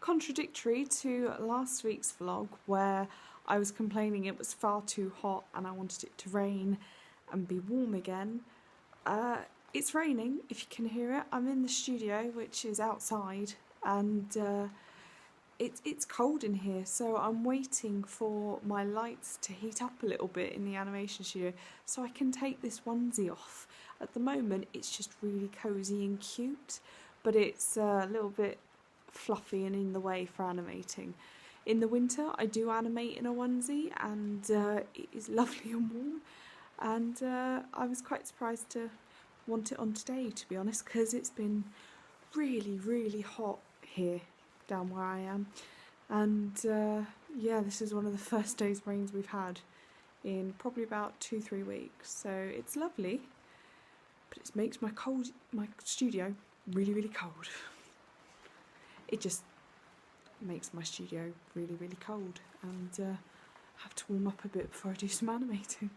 contradictory to last week's vlog where I was complaining it was far too hot and I wanted it to rain and be warm again. It's raining, if you can hear it. I'm in the studio, which is outside, and it's cold in here, so I'm waiting for my lights to heat up a little bit in the animation studio so I can take this onesie off. At the moment it's just really cosy and cute, but it's a little bit fluffy and in the way for animating. In the winter I do animate in a onesie and it is lovely and warm, and I was quite surprised to want it on today, to be honest, because it's been really hot here down where I am, and yeah, this is one of the first days rains we've had in probably about 2-3 weeks, so it's lovely, but it makes my studio really cold. It just makes my studio really cold, and I have to warm up a bit before I do some animating.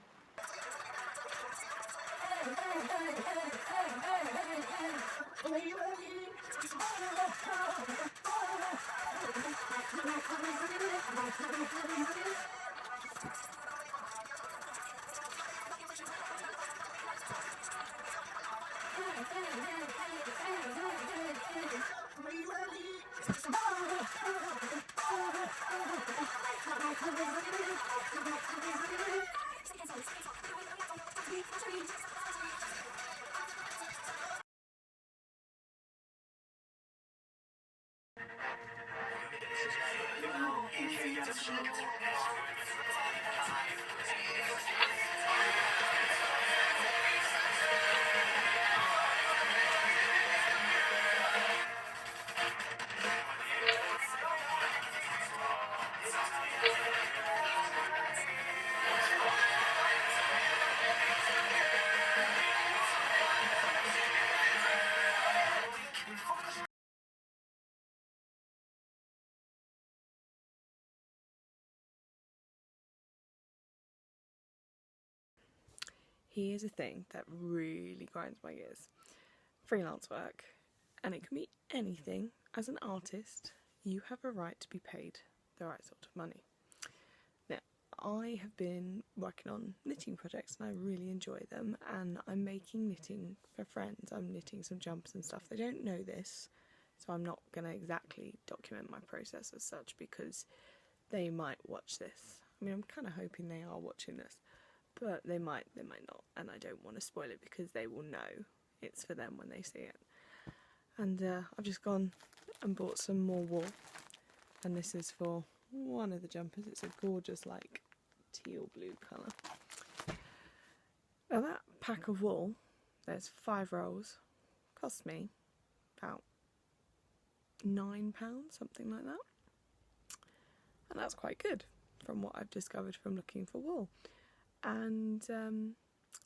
Here's a thing that really grinds my gears. Freelance work, and it can be anything. As an artist, you have a right to be paid the right sort of money. Now, I have been working on knitting projects and I really enjoy them, and I'm making knitting for friends. I'm knitting some jumpers and stuff. They don't know this, so I'm not going to exactly document my process as such because they might watch this. I mean, I'm kind of hoping they are watching this, but they might not, and I don't want to spoil it because they will know it's for them when they see it. And I've just gone and bought some more wool, and this is for one of the jumpers. It's a gorgeous like teal blue colour. Now that pack of wool, there's 5 rolls, cost me about £9, something like that, and that's quite good from what I've discovered from looking for wool. And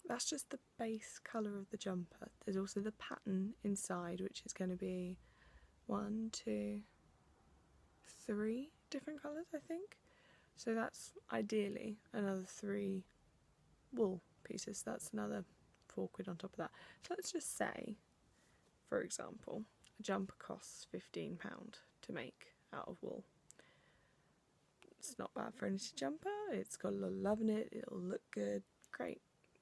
that's just the base colour of the jumper. There's also the pattern inside, which is going to be 1, 2, 3 different colours, I think. So that's ideally another 3 wool pieces. That's another £4 on top of that. So let's just say, for example, a jumper costs £15 to make out of wool. It's not bad for a knitted jumper, it's got a lot of love in it, it'll look good, great,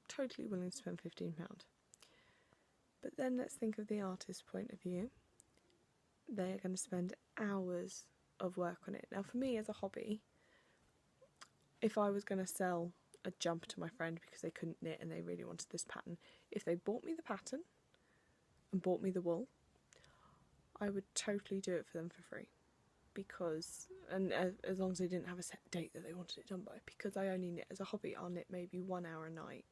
totally willing to spend £15. But then let's think of the artist's point of view. They are going to spend hours of work on it. Now for me as a hobby, if I was going to sell a jumper to my friend because they couldn't knit and they really wanted this pattern, if they bought me the pattern and bought me the wool, I would totally do it for them for free. Because, and as long as they didn't have a set date that they wanted it done by, because I only knit as a hobby, I'll knit maybe 1 hour a night,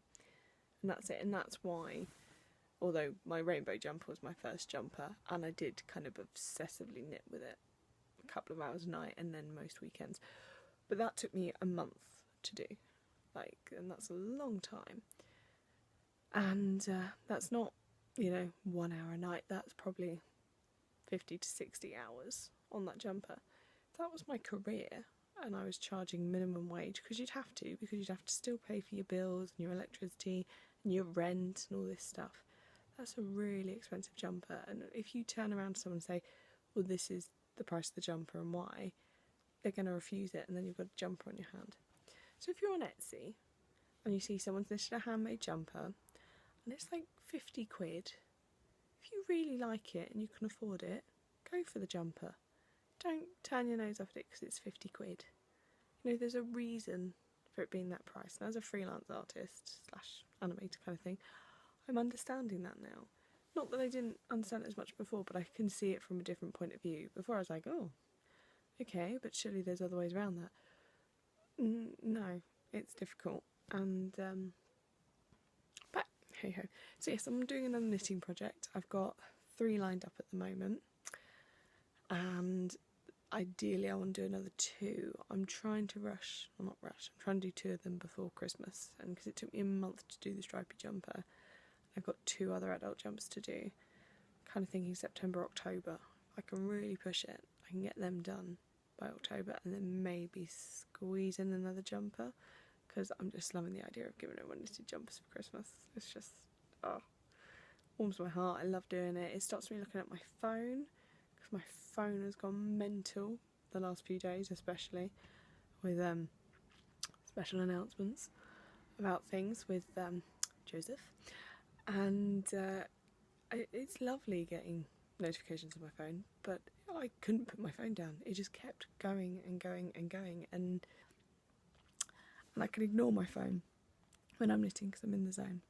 and that's it. And that's why, although my rainbow jumper was my first jumper, and I did kind of obsessively knit with it a couple of hours a night and then most weekends, but that took me a month to do, and that's a long time. And that's not, 1 hour a night, that's probably 50 to 60 hours on that jumper. If that was my career and I was charging minimum wage, because you'd have to still pay for your bills and your electricity and your rent and all this stuff, that's a really expensive jumper. And if you turn around to someone and say, well, this is the price of the jumper and why, they're going to refuse it, and then you've got a jumper on your hand. So if you're on Etsy and you see someone's knitted a handmade jumper and it's like 50 quid, if you really like it and you can afford it, go for the jumper. Don't turn your nose up at it because it's 50 quid. You know, there's a reason for it being that price. And as a freelance artist / animator kind of thing, I'm understanding that now. Not that I didn't understand it as much before, but I can see it from a different point of view. Before I was like, oh, okay, but surely there's other ways around that. No, it's difficult. And, but hey ho. So yes, I'm doing another knitting project. I've got 3 lined up at the moment. And ideally I want to do another 2. I'm trying to rush, well not rush, I'm trying to do 2 of them before Christmas. And because it took me a month to do the stripy jumper, I've got 2 other adult jumpers to do. Kind of thinking September, October. I can really push it. I can get them done by October and then maybe squeeze in another jumper, because I'm just loving the idea of giving everyone knitted jumpers for Christmas. It's just, warms my heart. I love doing it. It stops me looking at my phone, because my phone has gone mental the last few days, especially with special announcements about things with Joseph. And it's lovely getting notifications on my phone, but I couldn't put my phone down. It just kept going and going and going, and I can ignore my phone when I'm knitting because I'm in the zone.